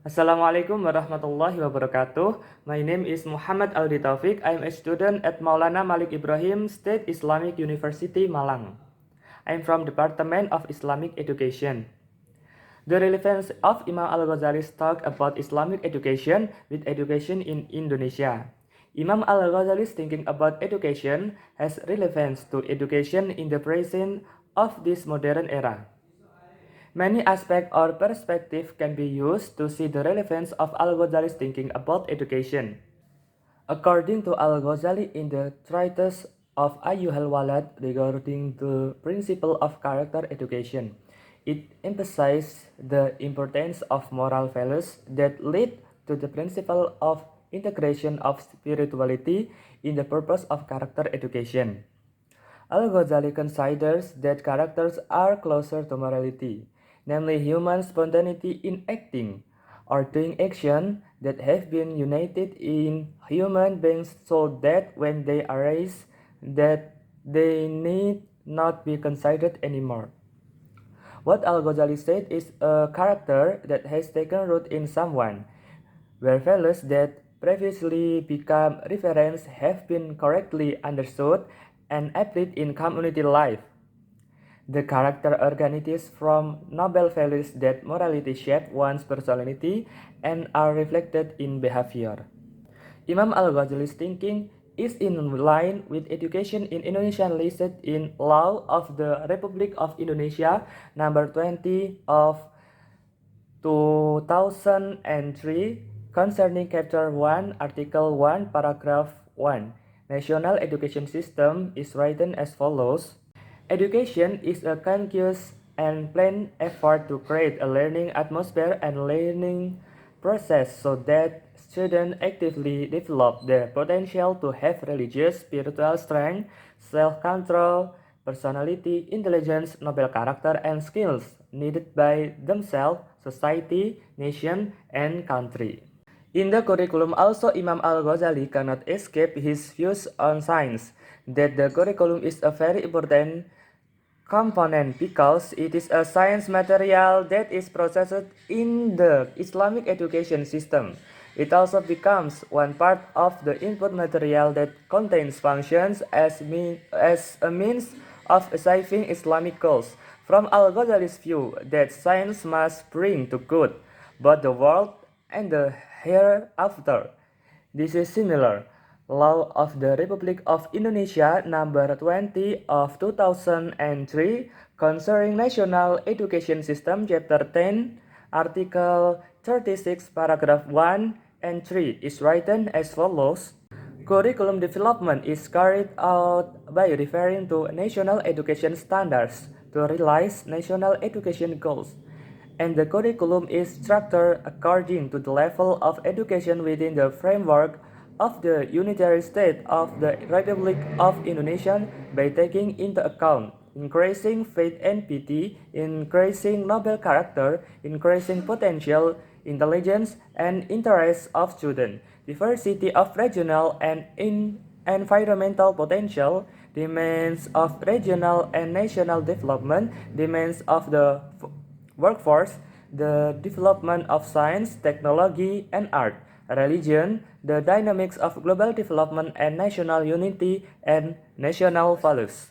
Assalamualaikum warahmatullahi wabarakatuh. My name is Muhammad Aldi Taufik. I'm a student at Maulana Malik Ibrahim State Islamic University, Malang. I'm from Department of Islamic Education. The relevance of Imam Al-Ghazali's talk about Islamic education with education in Indonesia. Imam Al-Ghazali's thinking about education has relevance to education in the present of this modern era. Many aspects or perspectives can be used to see the relevance of Al-Ghazali's thinking about education. According to Al-Ghazali in the treatise of Ayyuhal Walad regarding the principle of character education, it emphasizes the importance of moral values that lead to the principle of integration of spirituality in the purpose of character education. Al-Ghazali considers that characters are closer to morality, namely human spontaneity in acting or doing action that have been united in human beings so that when they arise, that they need not be considered anymore. What Al-Ghazali said is a character that has taken root in someone, where values that previously become reference have been correctly understood and applied in community life. The character originates from noble values that morality shape one's personality and are reflected in behavior. Imam Al-Ghazali's thinking is in line with education in Indonesia listed in Law of the Republic of Indonesia number 20 of 2003 concerning Chapter 1, Article 1, Paragraph 1. National education system is written as follows. Education is a conscious and planned effort to create a learning atmosphere and learning process so that students actively develop their potential to have religious, spiritual strength, self-control, personality, intelligence, noble character, and skills needed by themselves, society, nation, and country. In the curriculum also Imam Al-Ghazali cannot escape his views on science, that the curriculum is a very important component because it is a science material that is processed in the Islamic education system. It also becomes one part of the input material that contains functions as a means of achieving Islamic goals. From Al-Ghazali's view that science must bring to good both the world and the hereafter. This is similar. Law of the Republic of Indonesia number 20 of 2003 concerning national education system chapter 10 article 36 paragraph 1 and 3 is written as follows. Curriculum development is carried out by referring to national education standards to realize national education goals, and the curriculum is structured according to the level of education within the framework of the unitary state of the Republic of Indonesia by taking into account increasing faith and piety, increasing noble character, increasing potential, intelligence, and interests of students, diversity of regional and environmental potential, demands of regional and national development, demands of the workforce, the development of science, technology, and art, religion, the dynamics of global development and national unity and national values.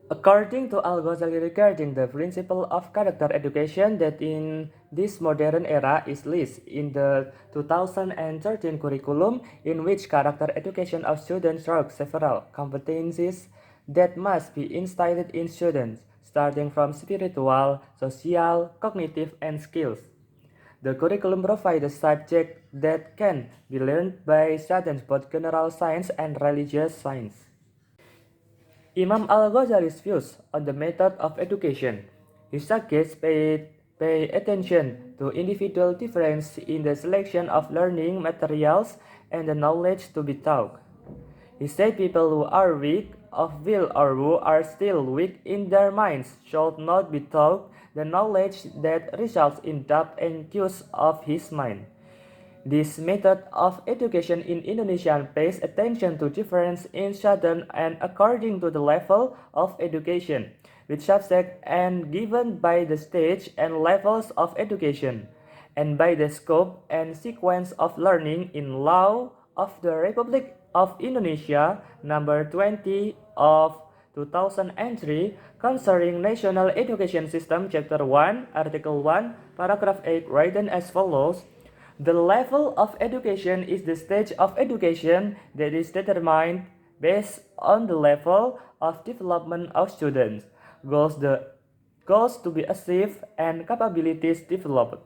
According to Al-Ghazali regarding the principle of character education that in this modern era is listed in the 2013 curriculum, in which character education of students strokes several competencies that must be instilled in students, starting from spiritual, social, cognitive, and skills. The curriculum provides a subject that can be learned by students both general science and religious science. Imam Al-Ghazali's views on the method of education. His suggests pay attention to individual difference in the selection of learning materials and the knowledge to be taught. He said people who are weak of will or who are still weak in their minds should not be taught the knowledge that results in doubt and use of his mind. This method of education in Indonesia pays attention to difference in students and according to the level of education, with subject and given by the stage and levels of education, and by the scope and sequence of learning in Law of the Republic of Indonesia number 20 of 2003 concerning National Education System Chapter 1 Article 1 Paragraph 8 written as follows. The level of education is the stage of education that is determined based on the level of development of students, goals to be achieved, and capabilities developed.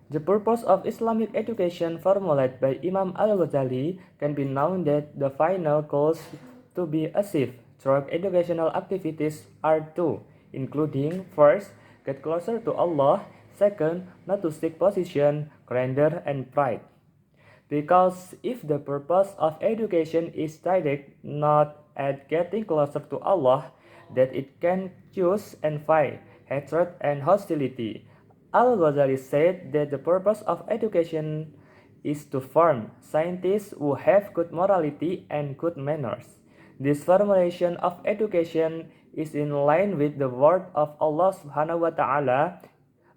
The purpose of Islamic education formulated by Imam Al-Ghazali can be known that the final goals to be achieved through educational activities are two, including first, get closer to Allah, second, not to seek position, grandeur, and pride. Because if the purpose of education is direct not at getting closer to Allah, that it can choose and fight hatred and hostility. Al-Ghazali said that the purpose of education is to form scientists who have good morality and good manners. This formulation of education is in line with the word of Allah Subhanahu wa Ta'ala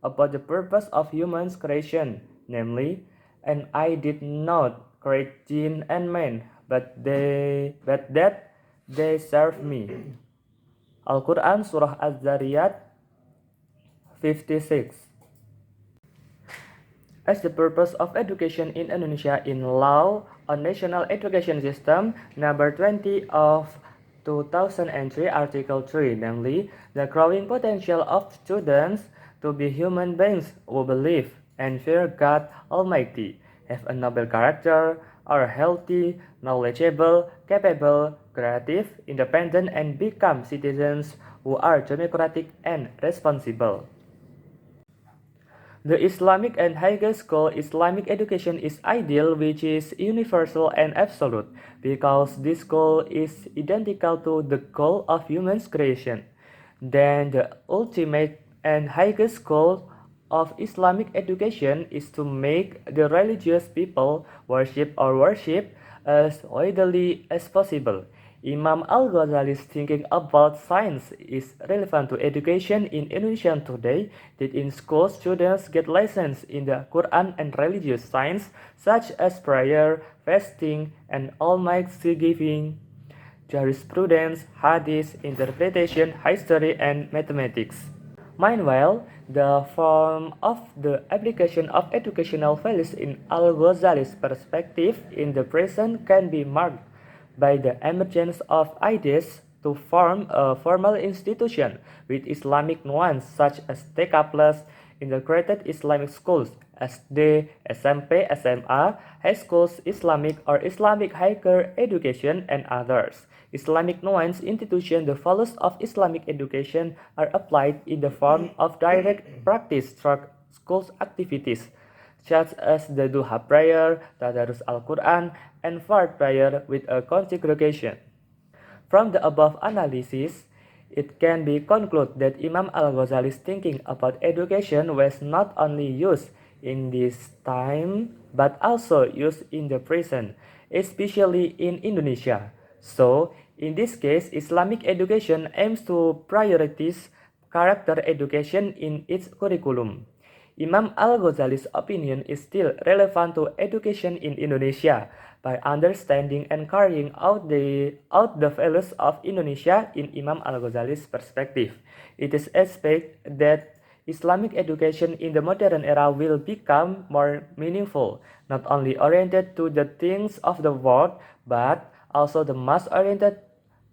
about the purpose of human's creation, namely, and I did not create jinn and men, but that they serve me. Al-Quran Surah Az-Zariyat 56. As the purpose of education in Indonesia in Law on National Education System number 20 of 2003 Article 3, namely, the growing potential of students to be human beings who believe and fear God Almighty, have a noble character, are healthy, knowledgeable, capable, creative, independent, and become citizens who are democratic and responsible. The Islamic and higher school Islamic education is ideal, which is universal and absolute, because this goal is identical to the goal of human's creation. Then the ultimate and highest goal of Islamic education is to make the religious people worship as widely as possible. Imam Al-Ghazali's thinking about science is relevant to education in Indonesia today, that in schools students get lessons in the Quran and religious science such as prayer, fasting, and almighty giving, jurisprudence, hadith, interpretation, history, and mathematics. Meanwhile, the form of the application of educational values in Al-Ghazali's perspective in the present can be marked by the emergence of ideas to form a formal institution with Islamic nuance such as TK+, integrated Islamic schools, SD, SMP, SMA, high schools, Islamic or Islamic higher education, and others. Islamic nuance institution, the values of Islamic education are applied in the form of direct practice through schools activities, such as the Duha prayer, Tadarus Al-Quran, and Fard prayer with a congregation. From the above analysis, it can be concluded that Imam Al-Ghazali's thinking about education was not only used in this time, but also used in the present, especially in Indonesia. So, in this case, Islamic education aims to prioritize character education in its curriculum. Imam Al-Ghazali's opinion is still relevant to education in Indonesia by understanding and carrying out the values of Indonesia in Imam Al-Ghazali's perspective. It is expected that Islamic education in the modern era will become more meaningful, not only oriented to the things of the world, but also the most oriented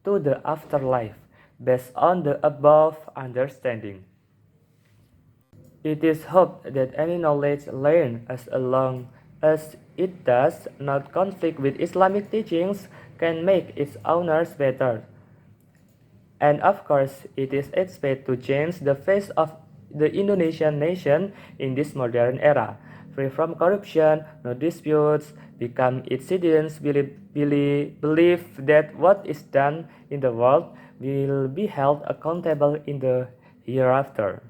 to the afterlife, based on the above understanding. It is hoped that any knowledge learned as long as it does not conflict with Islamic teachings can make its owners better. And of course, it is expected to change the face of the Indonesian nation in this modern era, free from corruption, no disputes, become its citizens believe that what is done in the world will be held accountable in the hereafter.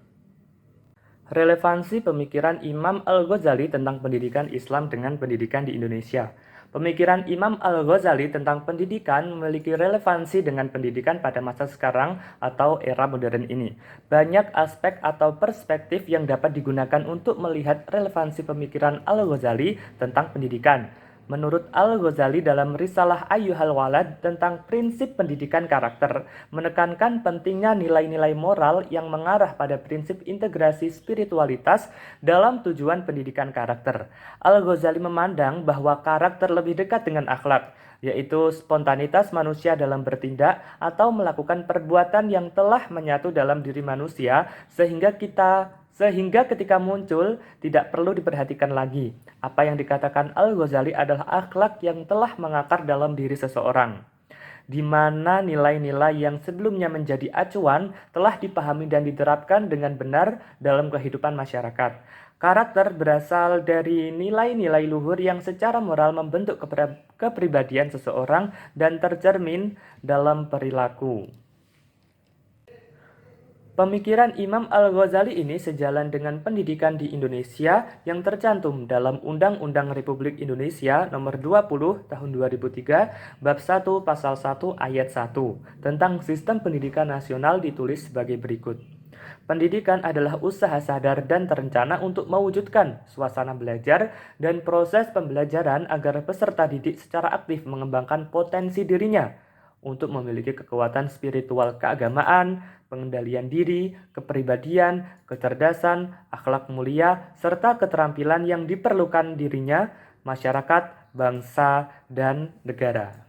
Relevansi pemikiran Imam Al-Ghazali tentang pendidikan Islam dengan pendidikan di Indonesia. Pemikiran Imam Al-Ghazali tentang pendidikan memiliki relevansi dengan pendidikan pada masa sekarang atau era modern ini. Banyak aspek atau perspektif yang dapat digunakan untuk melihat relevansi pemikiran Al-Ghazali tentang pendidikan. Menurut Al-Ghazali dalam Risalah Ayyuhal Walad tentang prinsip pendidikan karakter, menekankan pentingnya nilai-nilai moral yang mengarah pada prinsip integrasi spiritualitas dalam tujuan pendidikan karakter. Al-Ghazali memandang bahwa karakter lebih dekat dengan akhlak, yaitu spontanitas manusia dalam bertindak atau melakukan perbuatan yang telah menyatu dalam diri manusia sehingga ketika muncul tidak perlu diperhatikan lagi. Apa yang dikatakan Al-Ghazali adalah akhlak yang telah mengakar dalam diri seseorang, di mana nilai-nilai yang sebelumnya menjadi acuan telah dipahami dan diterapkan dengan benar dalam kehidupan masyarakat. Karakter berasal dari nilai-nilai luhur yang secara moral membentuk kepribadian seseorang dan tercermin dalam perilaku. Pemikiran Imam Al-Ghazali ini sejalan dengan pendidikan di Indonesia yang tercantum dalam Undang-Undang Republik Indonesia Nomor 20 Tahun 2003 Bab 1 Pasal 1 Ayat 1 tentang sistem pendidikan nasional ditulis sebagai berikut. Pendidikan adalah usaha sadar dan terencana untuk mewujudkan suasana belajar dan proses pembelajaran agar peserta didik secara aktif mengembangkan potensi dirinya untuk memiliki kekuatan spiritual keagamaan, pengendalian diri, kepribadian, kecerdasan, akhlak mulia, serta keterampilan yang diperlukan dirinya, masyarakat, bangsa, dan negara.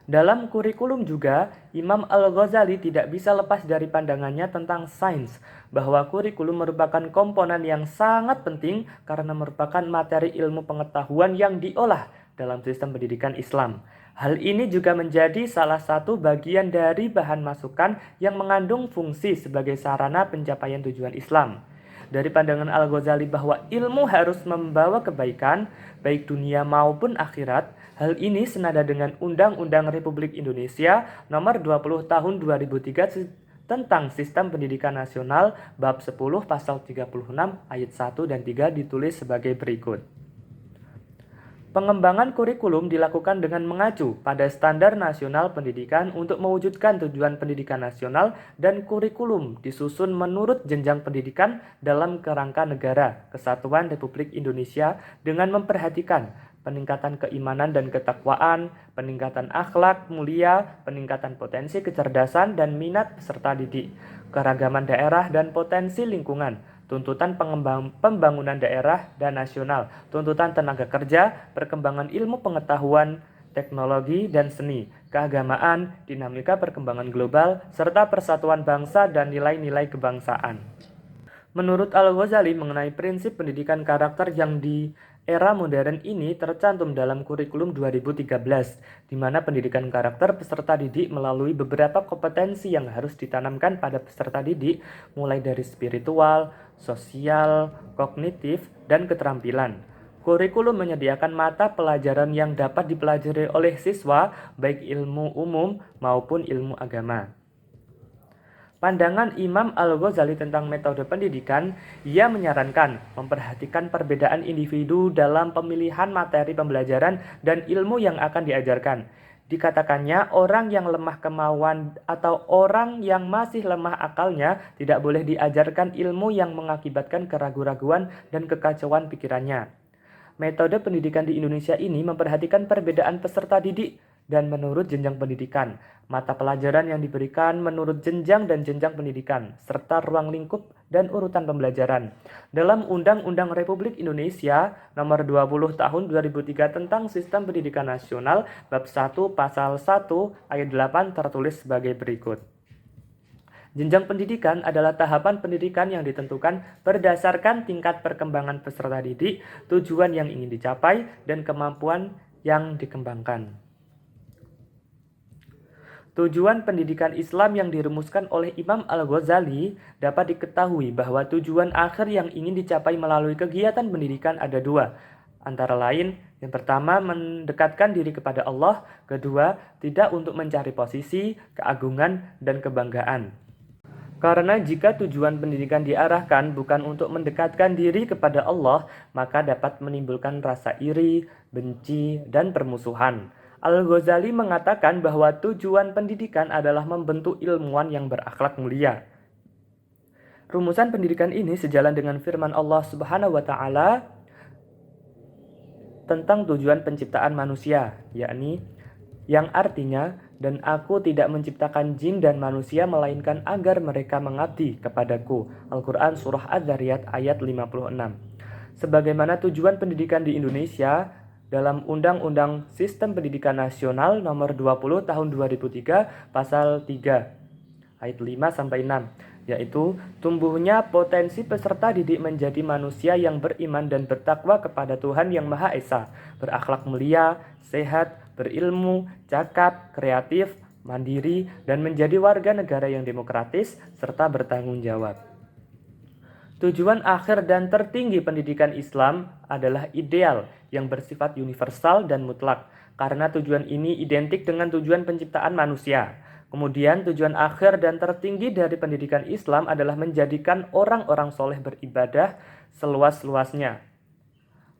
Dalam kurikulum juga, Imam Al-Ghazali tidak bisa lepas dari pandangannya tentang sains, bahwa kurikulum merupakan komponen yang sangat penting karena merupakan materi ilmu pengetahuan yang diolah dalam sistem pendidikan Islam. Hal ini juga menjadi salah satu bagian dari bahan masukan yang mengandung fungsi sebagai sarana pencapaian tujuan Islam. Dari pandangan Al-Ghazali bahwa ilmu harus membawa kebaikan, baik dunia maupun akhirat, hal ini senada dengan Undang-Undang Republik Indonesia Nomor 20 Tahun 2003 tentang Sistem Pendidikan Nasional Bab 10 Pasal 36 Ayat 1 dan 3 ditulis sebagai berikut. Pengembangan kurikulum dilakukan dengan mengacu pada standar nasional pendidikan untuk mewujudkan tujuan pendidikan nasional dan kurikulum disusun menurut jenjang pendidikan dalam kerangka negara Kesatuan Republik Indonesia dengan memperhatikan peningkatan keimanan dan ketakwaan, peningkatan akhlak mulia, peningkatan potensi kecerdasan dan minat peserta didik, keragaman daerah dan potensi lingkungan, tuntutan pembangunan daerah dan nasional, tuntutan tenaga kerja, perkembangan ilmu pengetahuan, teknologi dan seni, keagamaan, dinamika perkembangan global, serta persatuan bangsa dan nilai-nilai kebangsaan. Menurut Al-Ghazali mengenai prinsip pendidikan karakter yang di era modern ini tercantum dalam kurikulum 2013, di mana pendidikan karakter peserta didik melalui beberapa kompetensi yang harus ditanamkan pada peserta didik, mulai dari spiritual, sosial, kognitif, dan keterampilan. Kurikulum menyediakan mata pelajaran yang dapat dipelajari oleh siswa, baik ilmu umum maupun ilmu agama. Pandangan Imam Al-Ghazali tentang metode pendidikan, ia menyarankan memperhatikan perbedaan individu dalam pemilihan materi pembelajaran dan ilmu yang akan diajarkan. Dikatakannya orang yang lemah kemauan atau orang yang masih lemah akalnya tidak boleh diajarkan ilmu yang mengakibatkan keraguan-raguan dan kekacauan pikirannya. Metode pendidikan di Indonesia ini memperhatikan perbedaan peserta didik dan menurut jenjang pendidikan, mata pelajaran yang diberikan menurut jenjang dan jenjang pendidikan, serta ruang lingkup dan urutan pembelajaran. Dalam Undang-Undang Republik Indonesia Nomor 20 Tahun 2003 tentang Sistem Pendidikan Nasional Bab 1 Pasal 1 Ayat 8 tertulis sebagai berikut. Jenjang pendidikan adalah tahapan pendidikan yang ditentukan berdasarkan tingkat perkembangan peserta didik, tujuan yang ingin dicapai, dan kemampuan yang dikembangkan. Tujuan pendidikan Islam yang dirumuskan oleh Imam Al-Ghazali dapat diketahui bahwa tujuan akhir yang ingin dicapai melalui kegiatan pendidikan ada dua. Antara lain, yang pertama mendekatkan diri kepada Allah, kedua tidak untuk mencari posisi, keagungan, dan kebanggaan. Karena jika tujuan pendidikan diarahkan bukan untuk mendekatkan diri kepada Allah, maka dapat menimbulkan rasa iri, benci, dan permusuhan. Al-Ghazali mengatakan bahwa tujuan pendidikan adalah membentuk ilmuwan yang berakhlak mulia. Rumusan pendidikan ini sejalan dengan firman Allah Subhanahu wa taala tentang tujuan penciptaan manusia, yakni yang artinya, dan aku tidak menciptakan jin dan manusia melainkan agar mereka mengabdi kepadaku. Al-Quran Surah Az-Zariyat ayat 56. Sebagaimana tujuan pendidikan di Indonesia dalam Undang-Undang Sistem Pendidikan Nasional Nomor 20 Tahun 2003 Pasal 3 ayat 5-6, yaitu tumbuhnya potensi peserta didik menjadi manusia yang beriman dan bertakwa kepada Tuhan Yang Maha Esa, berakhlak mulia, sehat, berilmu, cakap, kreatif, mandiri, dan menjadi warga negara yang demokratis serta bertanggung jawab. Tujuan akhir dan tertinggi pendidikan Islam adalah ideal yang bersifat universal dan mutlak, karena tujuan ini identik dengan tujuan penciptaan manusia. Kemudian tujuan akhir dan tertinggi dari pendidikan Islam adalah menjadikan orang-orang soleh beribadah seluas-luasnya.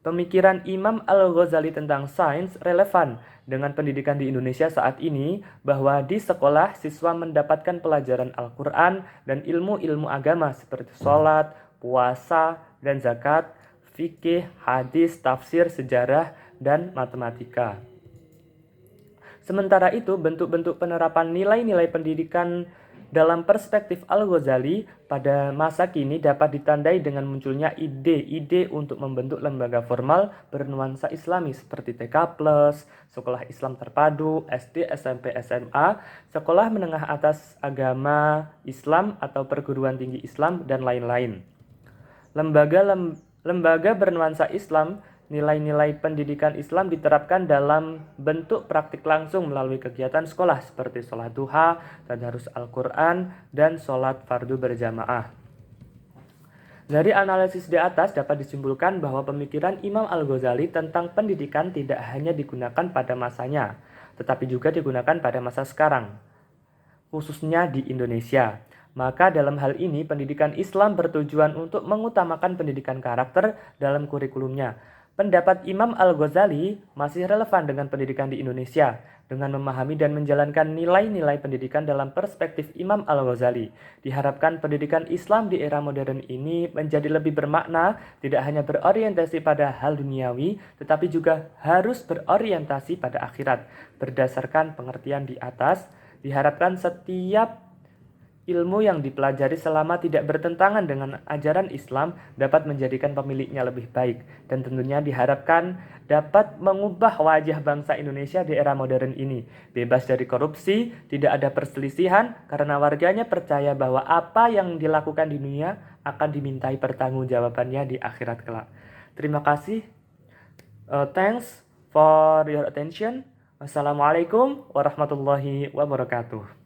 Pemikiran Imam Al-Ghazali tentang sains relevan dengan pendidikan di Indonesia saat ini, bahwa di sekolah siswa mendapatkan pelajaran Al-Quran dan ilmu-ilmu agama seperti sholat, puasa, dan zakat, fikih, hadis, tafsir, sejarah, dan matematika. Sementara itu, bentuk-bentuk penerapan nilai-nilai pendidikan dalam perspektif Al-Ghazali pada masa kini dapat ditandai dengan munculnya ide-ide untuk membentuk lembaga formal bernuansa Islami seperti TK+, Sekolah Islam Terpadu, SD, SMP, SMA, Sekolah Menengah Atas Agama Islam atau Perguruan Tinggi Islam, dan lain-lain. Lembaga bernuansa Islam, nilai-nilai pendidikan Islam diterapkan dalam bentuk praktik langsung melalui kegiatan sekolah seperti sholat duha, tadarus Al-Quran, dan sholat fardu berjamaah. Dari analisis di atas dapat disimpulkan bahwa pemikiran Imam Al-Ghazali tentang pendidikan tidak hanya digunakan pada masanya, tetapi juga digunakan pada masa sekarang, khususnya di Indonesia. Maka dalam hal ini pendidikan Islam bertujuan untuk mengutamakan pendidikan karakter dalam kurikulumnya. Pendapat Imam Al-Ghazali masih relevan dengan pendidikan di Indonesia, dengan memahami dan menjalankan nilai-nilai pendidikan dalam perspektif Imam Al-Ghazali. Diharapkan pendidikan Islam di era modern ini menjadi lebih bermakna, tidak hanya berorientasi pada hal duniawi, tetapi juga harus berorientasi pada akhirat. Berdasarkan pengertian di atas, diharapkan setiap ilmu yang dipelajari selama tidak bertentangan dengan ajaran Islam dapat menjadikan pemiliknya lebih baik, dan tentunya diharapkan dapat mengubah wajah bangsa Indonesia di era modern ini. Bebas dari korupsi, tidak ada perselisihan karena warganya percaya bahwa apa yang dilakukan di dunia akan dimintai pertanggungjawabannya di akhirat kelak. Terima kasih. Thanks for your attention. Wassalamualaikum warahmatullahi wabarakatuh.